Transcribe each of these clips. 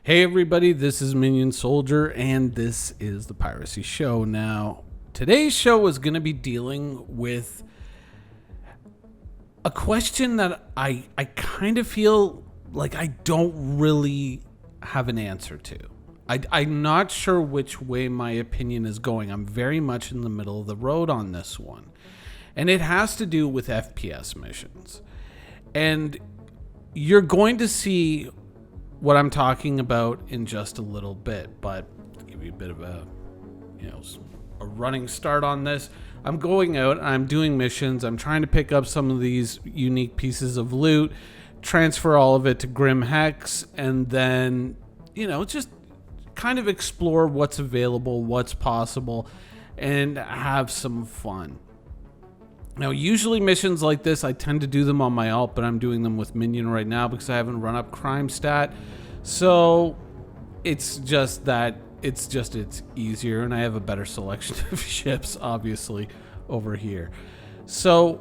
Hey everybody, this is Minion Soldier, and this is the Piracy Show. Now, today's show is going to be dealing with a question that I kind of feel like I don't really have an answer to. I'm not sure which way my opinion is going. I'm very much in the middle of the road on this one. And it has to do with FPS missions. And you're going to see what I'm talking about in just a little bit, but to give you a bit of a running start on this, I'm going out, I'm doing missions, I'm trying to pick up some of these unique pieces of loot, transfer all of it to Grim Hex, and then, just kind of explore what's available, what's possible, and have some fun. Now, usually missions like this, I tend to do them on my alt, but I'm doing them with Minion right now because I haven't run up crime stat. So it's easier, and I have a better selection of ships, obviously, over here. So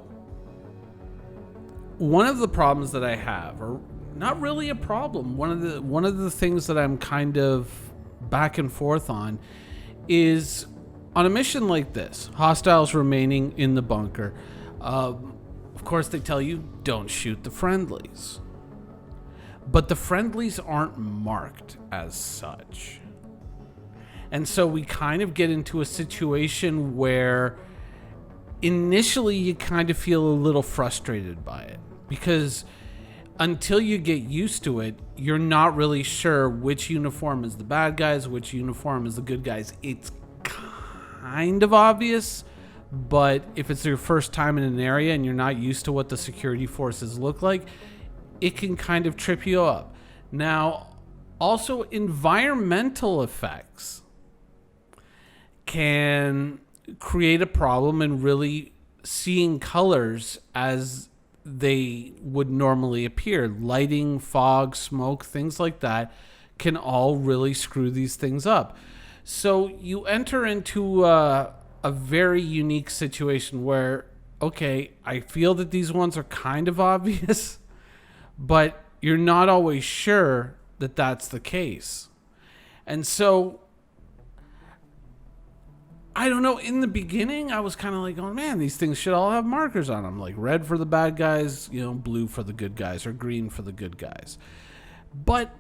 one of the problems that I have, or not really a problem, one of the things that I'm kind of back and forth on is, on a mission like this, hostiles remaining in the bunker, of course they tell you, don't shoot the friendlies. But the friendlies aren't marked as such. And so we kind of get into a situation where initially you kind of feel a little frustrated by it. Because until you get used to it, you're not really sure which uniform is the bad guys, which uniform is the good guys. It's kind of obvious, but if it's your first time in an area and you're not used to what the security forces look like, it can kind of trip you up. Now, also environmental effects can create a problem in really seeing colors as they would normally appear. Lighting, fog, smoke, things like that can all really screw these things up. So you enter into a very unique situation where, okay, I feel that these ones are kind of obvious, but you're not always sure that that's the case. And so, I don't know, in the beginning, I was kind of like, oh man, these things should all have markers on them, like red for the bad guys, blue for the good guys, or green for the good guys. But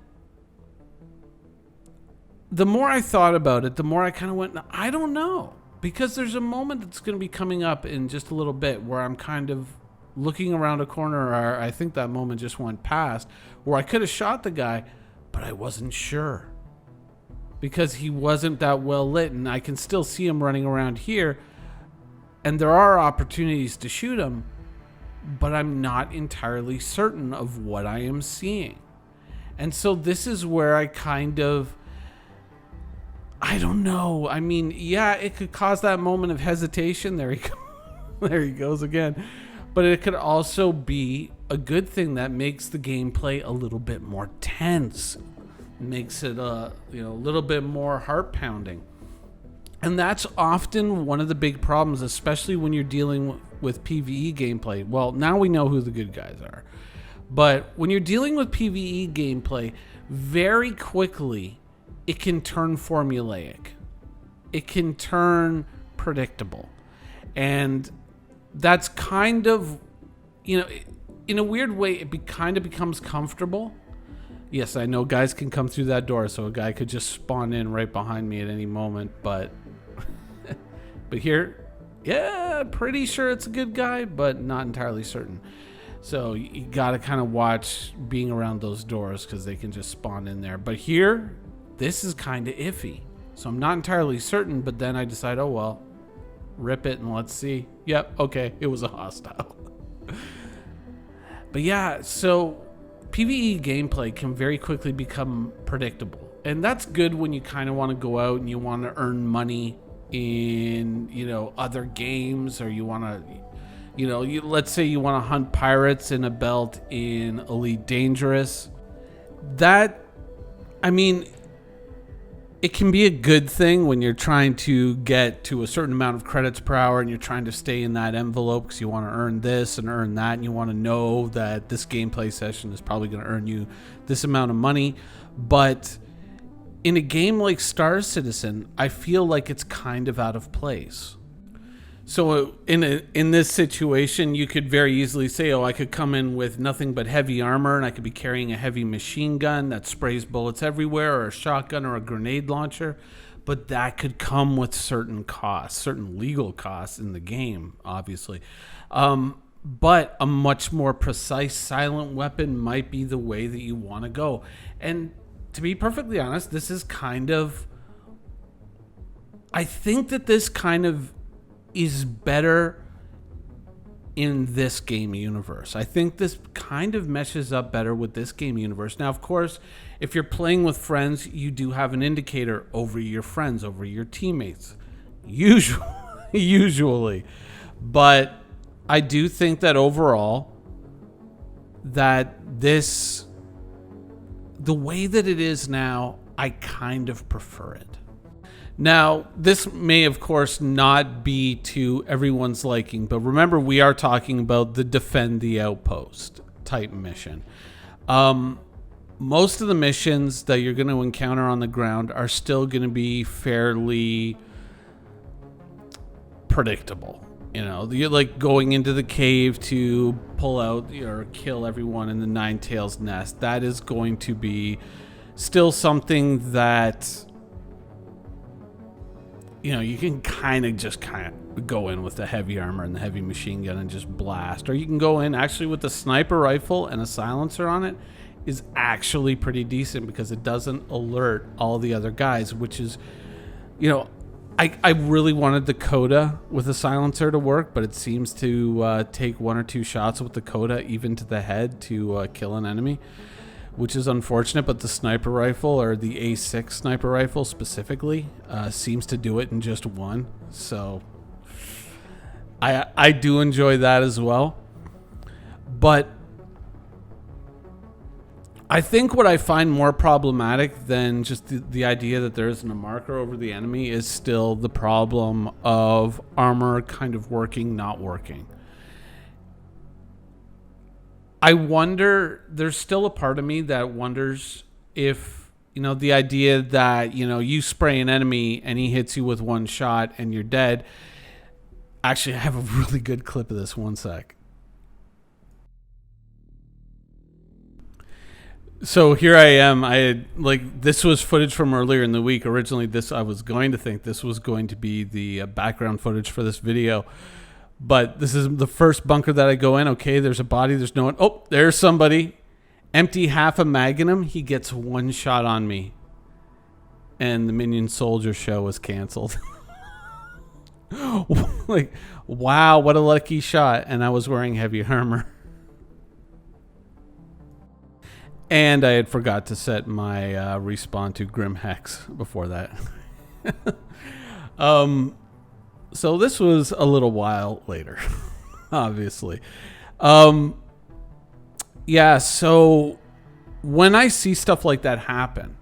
the more I thought about it, the more I kind of went, I don't know. Because there's a moment that's going to be coming up in just a little bit where I'm kind of looking around a corner, or I think that moment just went past, where I could have shot the guy, but I wasn't sure. Because he wasn't that well lit, and I can still see him running around here, and there are opportunities to shoot him, but I'm not entirely certain of what I am seeing. And so this is where I kind of, I don't know. I mean, yeah, it could cause that moment of hesitation. There he goes again. But it could also be a good thing that makes the gameplay a little bit more tense. Makes it a little bit more heart pounding. And that's often one of the big problems, especially when you're dealing with PvE gameplay. Well, now we know who the good guys are. But when you're dealing with PvE gameplay, very quickly it can turn formulaic. It can turn predictable. And that's kind of, in a weird way, it kind of becomes comfortable. Yes, I know guys can come through that door, so a guy could just spawn in right behind me at any moment, but here, yeah, pretty sure it's a good guy, but not entirely certain. So you got to kind of watch being around those doors because they can just spawn in there. But here, this is kind of iffy. So I'm not entirely certain, but then I decide, oh, well, rip it and let's see. Yep, okay, it was a hostile. But yeah, so PvE gameplay can very quickly become predictable. And that's good when you kind of want to go out and you want to earn money in, other games, or you want to, let's say you want to hunt pirates in a belt in Elite Dangerous. It can be a good thing when you're trying to get to a certain amount of credits per hour and you're trying to stay in that envelope because you want to earn this and earn that, and you want to know that this gameplay session is probably going to earn you this amount of money. But in a game like Star Citizen, I feel like it's kind of out of place. So in this situation, you could very easily say, oh, I could come in with nothing but heavy armor, and I could be carrying a heavy machine gun that sprays bullets everywhere, or a shotgun or a grenade launcher. But that could come with certain costs, certain legal costs in the game, obviously. But a much more precise silent weapon might be the way that you want to go. And to be perfectly honest, this is kind of... I think that this kind of is better in this game universe. I think this kind of meshes up better with this game universe. Now, of course, if you're playing with friends, you do have an indicator over your friends, over your teammates. Usually. But I do think that overall, that this, the way that it is now, I kind of prefer it. Now, this may, of course, not be to everyone's liking, but remember, we are talking about the defend the outpost type mission. Most of the missions that you're going to encounter on the ground are still going to be fairly predictable. You know, you're like going into the cave to pull out or kill everyone in the Nine Tails nest. That is going to be still something that, you know, you can kind of go in with the heavy armor and the heavy machine gun and just blast. Or you can go in actually with the sniper rifle and a silencer on it is actually pretty decent because it doesn't alert all the other guys, which is, you know, I really wanted the Coda with a silencer to work, but it seems to take one or two shots with the Coda even to the head to kill an enemy, which is unfortunate. But the sniper rifle, or the A6 sniper rifle specifically, seems to do it in just one. So I do enjoy that as well. But I think what I find more problematic than just the idea that there isn't a marker over the enemy is still the problem of armor kind of working, not working. I wonder, there's still a part of me that wonders if, you know, the idea that, you know, you spray an enemy and he hits you with one shot and you're dead. Actually, I have a really good clip of this. One sec. So here I am. I had, like, this was footage from earlier in the week. Originally, I was going to think this was going to be the background footage for this video. But this is the first bunker that I go in. Okay, there's a body. There's no one. Oh, there's somebody. Empty half a magnum. He gets one shot on me. And the Minion Soldier show was canceled. Like, wow, what a lucky shot. And I was wearing heavy armor. And I had forgot to set my respawn to Grim Hex before that. So this was a little while later, obviously. Yeah, so when I see stuff like that happen,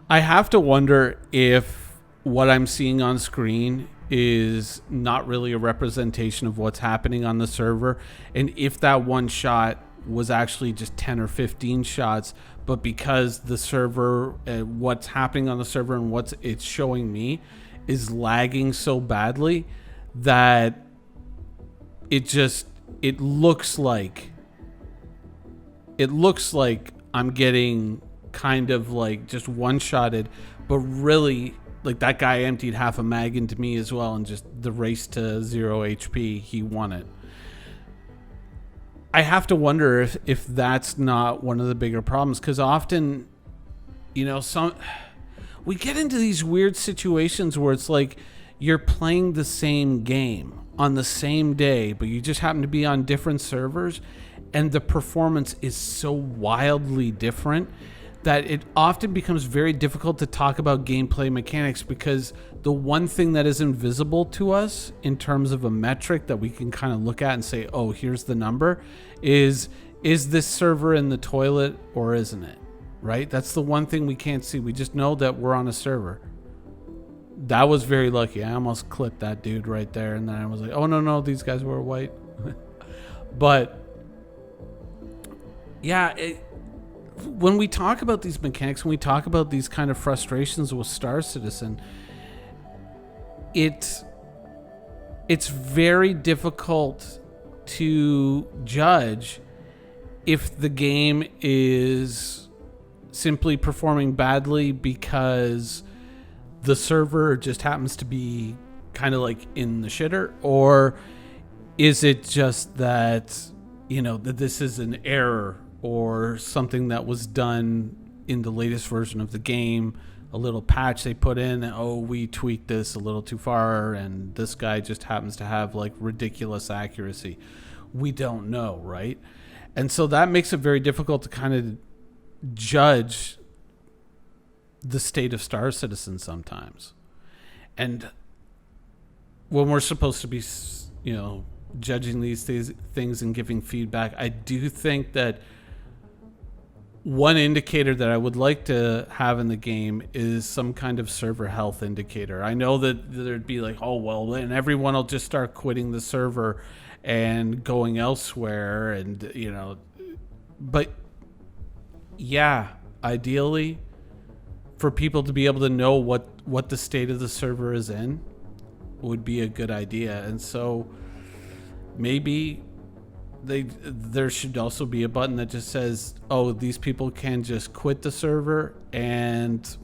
I have to wonder if what I'm seeing on screen is not really a representation of what's happening on the server, and if that one shot was actually just 10 or 15 shots, but because the server, what's happening on the server and what's it's showing me is lagging so badly that it looks like I'm getting kind of like just one-shotted, but really like that guy emptied half a mag into me as well, and just the race to 0 HP, he won it. I have to wonder if that's not one of the bigger problems, because often, you know, we get into these weird situations where it's like you're playing the same game on the same day, but you just happen to be on different servers, and the performance is so wildly different that it often becomes very difficult to talk about gameplay mechanics, because the one thing that is invisible to us in terms of a metric that we can kind of look at and say, oh, here's the number, is this server in the toilet or isn't it? Right? That's the one thing we can't see. We just know that we're on a server. That was very lucky. I almost clipped that dude right there, and then I was like, oh, no, these guys were white. But yeah, when we talk about these mechanics, when we talk about these kind of frustrations with Star Citizen, it's very difficult to judge if the game is simply performing badly because the server just happens to be kind of like in the shitter, or is it just that, you know, that this is an error or something that was done in the latest version of the game, a little patch they put in, oh, we tweaked this a little too far and this guy just happens to have like ridiculous accuracy. We don't know, right? And so that makes it very difficult to kind of judge the state of Star Citizen sometimes. And when we're supposed to be, you know, judging these things and giving feedback, I do think that one indicator that I would like to have in the game is some kind of server health indicator. I know that there'd be like, oh, well, then everyone will just start quitting the server and going elsewhere, and, you know, but yeah, ideally for people to be able to know what the state of the server is in would be a good idea. And so maybe there should also be a button that just says, oh, these people can just quit the server and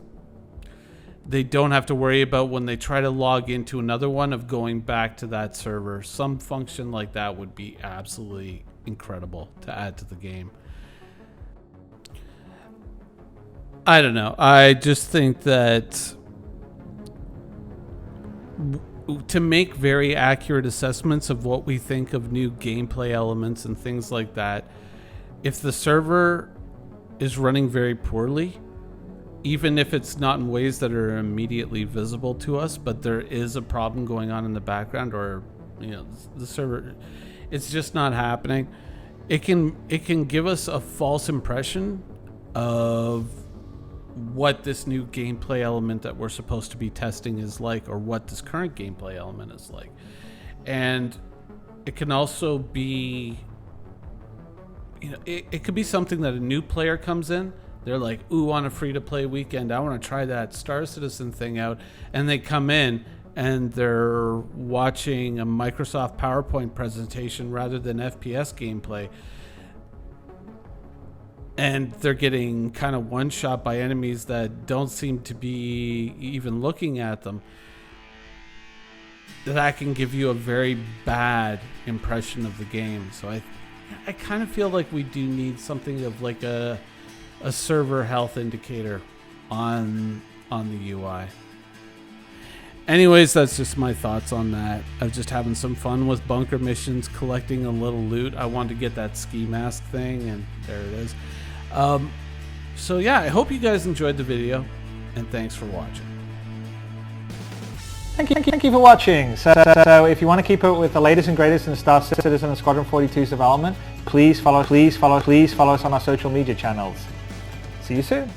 they don't have to worry about when they try to log into another one of going back to that server. Some function like that would be absolutely incredible to add to the game. I don't know. I just think that to make very accurate assessments of what we think of new gameplay elements and things like that, if the server is running very poorly, even if it's not in ways that are immediately visible to us, but there is a problem going on in the background, or, you know, the server, it's just not happening, it can give us a false impression of what this new gameplay element that we're supposed to be testing is like, or what this current gameplay element is like. And it can also be, you know, it could be something that a new player comes in, they're like, ooh, on a free-to-play weekend, I want to try that Star Citizen thing out, and they come in and they're watching a Microsoft PowerPoint presentation rather than FPS gameplay, and they're getting kind of one-shot by enemies that don't seem to be even looking at them. That can give you a very bad impression of the game. So I kind of feel like we do need something of like a server health indicator on the UI. Anyways, that's just my thoughts on that. I was just having some fun with bunker missions, collecting a little loot. I wanted to get that ski mask thing, and there it is. So yeah, I hope you guys enjoyed the video, and thanks for watching. Thank you for watching. So if you want to keep up with the latest and greatest in Star Citizen and Squadron 42's development, please follow us on our social media channels. See you soon.